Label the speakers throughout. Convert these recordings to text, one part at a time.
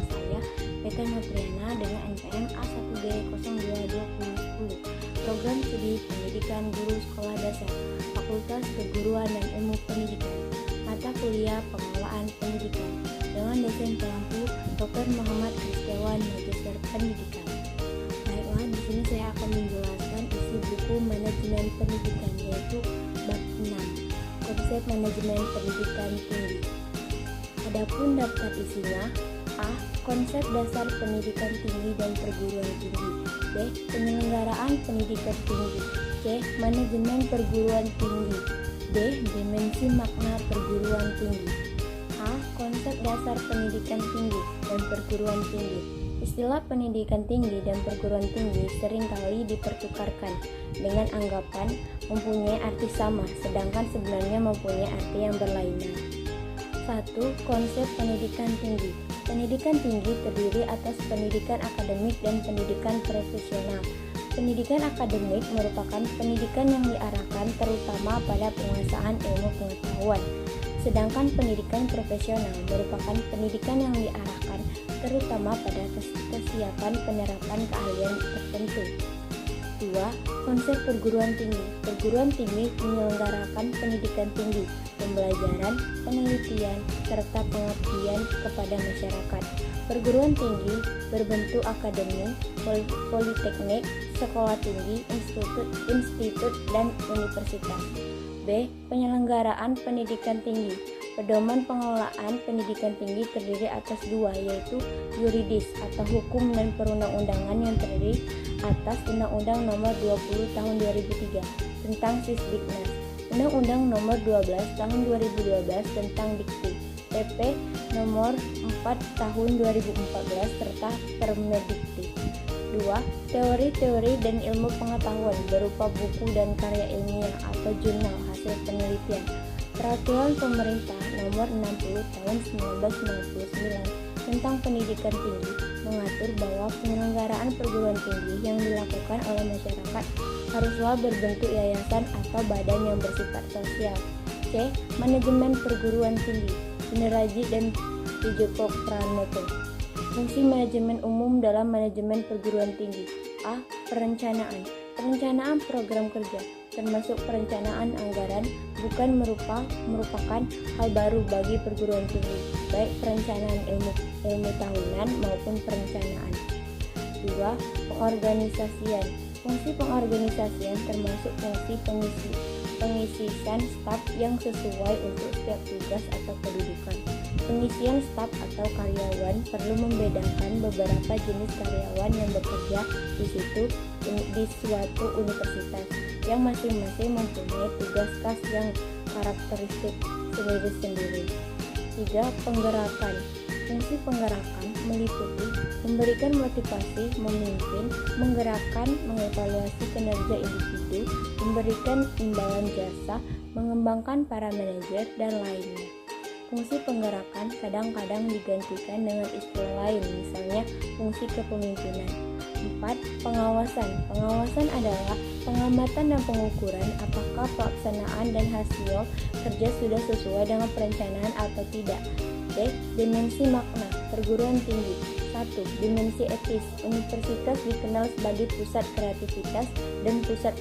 Speaker 1: saya, Peta Nopriana dengan NPM A1B022010, Program Studi Pendidikan Guru Sekolah Dasar, Fakultas Keguruan dan Ilmu Pendidikan, mata kuliah Pengelolaan Pendidikan, dengan dosen pengampu Dr. Muhammad Kristiawan, Magister Pendidikan. Baiklah, di sini saya akan menjelaskan isi buku Manajemen Pendidikan, yaitu bab 6, Konsep Manajemen Pendidikan Tinggi. Adapun daftar isinya: A. Konsep dasar pendidikan tinggi dan perguruan tinggi. B. Penyelenggaraan pendidikan tinggi. C. Manajemen perguruan tinggi. D. Dimensi makna perguruan tinggi. A. Konsep dasar pendidikan tinggi dan perguruan tinggi. Istilah pendidikan tinggi dan perguruan tinggi seringkali dipertukarkan dengan anggapan mempunyai arti sama, sedangkan sebenarnya mempunyai arti yang berlainan. 1. Konsep pendidikan tinggi. Pendidikan tinggi terdiri atas pendidikan akademik dan pendidikan profesional. Pendidikan akademik merupakan pendidikan yang diarahkan terutama pada penguasaan ilmu pengetahuan. Sedangkan pendidikan profesional merupakan pendidikan yang diarahkan terutama pada kesiapan penerapan keahlian tertentu. 2. Konsep perguruan tinggi. Perguruan tinggi menyelenggarakan pendidikan tinggi, pembelajaran, penelitian, serta pengabdian kepada masyarakat. Perguruan tinggi berbentuk akademi, politeknik, sekolah tinggi, institut, dan universitas. B. Penyelenggaraan pendidikan tinggi. Pedoman pengelolaan pendidikan tinggi terdiri atas dua, yaitu yuridis atau hukum dan perundang-undangan yang terdiri atas Undang-Undang Nomor 20 Tahun 2003 tentang Sisdiknas, Undang-Undang Nomor 12 Tahun 2012 tentang Dikti, PP Nomor 4 Tahun 2014 serta Permendikti. 2. Teori-teori dan ilmu pengetahuan berupa buku dan karya ilmiah atau jurnal hasil penelitian. Peraturan Pemerintah Nomor 60 Tahun 1999 tentang Pendidikan Tinggi mengatur bahwa penyelenggaraan perguruan tinggi yang dilakukan oleh masyarakat haruslah berbentuk yayasan atau badan yang bersifat sosial. C. Manajemen perguruan tinggi. Sundarajit dan Wijoko Pranoto. Fungsi manajemen umum dalam manajemen perguruan tinggi. A. Perencanaan. Perencanaan program kerja, termasuk perencanaan anggaran, bukan merupakan hal baru bagi perguruan tinggi, baik perencanaan ilmu tahunan maupun perencanaan. 2. Pengorganisasian. Fungsi pengorganisasian termasuk fungsi pengisian staf yang sesuai untuk setiap tugas atau kedudukan. Pengisian staf atau karyawan perlu membedakan beberapa jenis karyawan yang bekerja di suatu universitas, yang masing-masing mempunyai tugas khas yang karakteristik sendiri-sendiri. 3. Penggerakan. Fungsi penggerakan meliputi memberikan motivasi, memimpin, menggerakkan, mengevaluasi kinerja individu, memberikan imbalan jasa, mengembangkan para manajer, dan lainnya. Fungsi penggerakan kadang-kadang digantikan dengan istilah lain, misalnya fungsi kepemimpinan. 4. Pengawasan. Pengawasan adalah pengamatan dan pengukuran apakah pelaksanaan dan hasil kerja sudah sesuai dengan perencanaan atau tidak. D. Dimensi makna perguruan tinggi. 1. Dimensi etis. Universitas dikenal sebagai pusat kreativitas dan pusat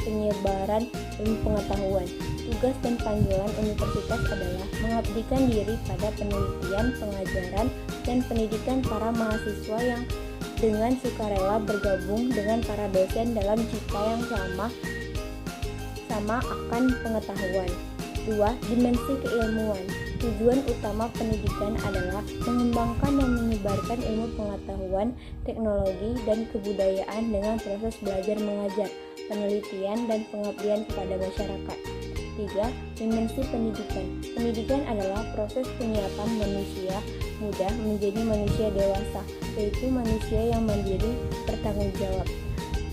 Speaker 1: penyebaran ilmu pengetahuan. Tugas dan panggilan universitas adalah mengabdikan diri pada penelitian, pengajaran, dan pendidikan para mahasiswa yang dengan sukarela bergabung dengan para dosen dalam cita yang sama akan pengetahuan. 2. Dimensi keilmuan. Tujuan utama pendidikan adalah mengembangkan dan menyebarkan ilmu pengetahuan, teknologi, dan kebudayaan dengan proses belajar mengajar, penelitian, dan pengabdian kepada masyarakat. 3. Dimensi pendidikan. Pendidikan adalah proses penyiapan manusia muda menjadi manusia dewasa, yaitu manusia yang mandiri, bertanggung jawab.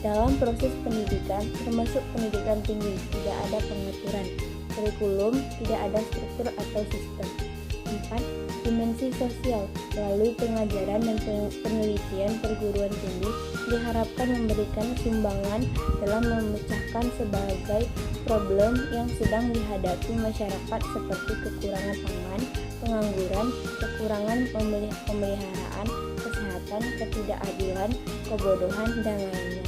Speaker 1: Dalam proses pendidikan, termasuk pendidikan tinggi, tidak ada pengaturan kurikulum, tidak ada struktur atau sistem. 4. Dimensi sosial. Melalui pengajaran dan penelitian perguruan tinggi diharapkan memberikan sumbangan dalam memecahkan sebagai problem yang sedang dihadapi masyarakat seperti kekurangan pangan, pengangguran, kekurangan pemeliharaan, kesehatan, ketidakadilan, kebodohan, dan lainnya.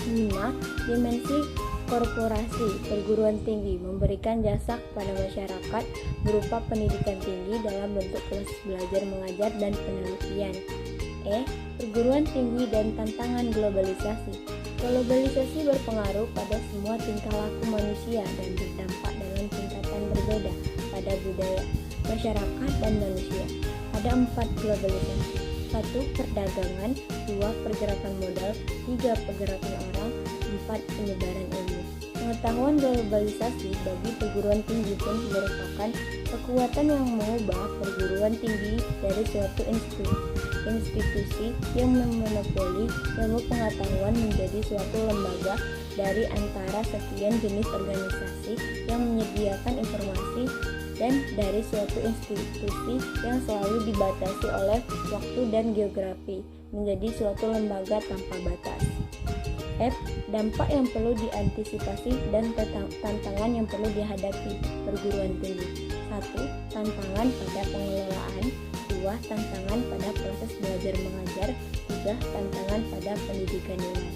Speaker 1: 5. Dimensi korporasi perguruan tinggi memberikan jasa kepada masyarakat berupa pendidikan tinggi dalam bentuk proses belajar mengajar dan penelitian. Perguruan tinggi dan tantangan globalisasi. Globalisasi berpengaruh pada semua tingkah laku manusia dan berdampak dalam tingkatan berbeda pada budaya, masyarakat, dan manusia. Ada 4 globalisasi. 1. Perdagangan. 2. Pergerakan modal. 3. Pergerakan orang. 4. Penyebaran ilmu. Pengetahuan globalisasi bagi perguruan tinggi pun merupakan kekuatan yang mengubah perguruan tinggi dari suatu institusi yang memonopoli ilmu pengetahuan menjadi suatu lembaga dari antara sekian jenis organisasi yang menyediakan informasi dan dari suatu institusi yang selalu dibatasi oleh waktu dan geografi menjadi suatu lembaga tanpa batas. Dampak yang perlu diantisipasi dan tantangan yang perlu dihadapi perguruan tinggi. 1. Tantangan pada pengelolaan. 2. Tantangan pada proses belajar mengajar. 3. Tantangan pada pendidikan nilai.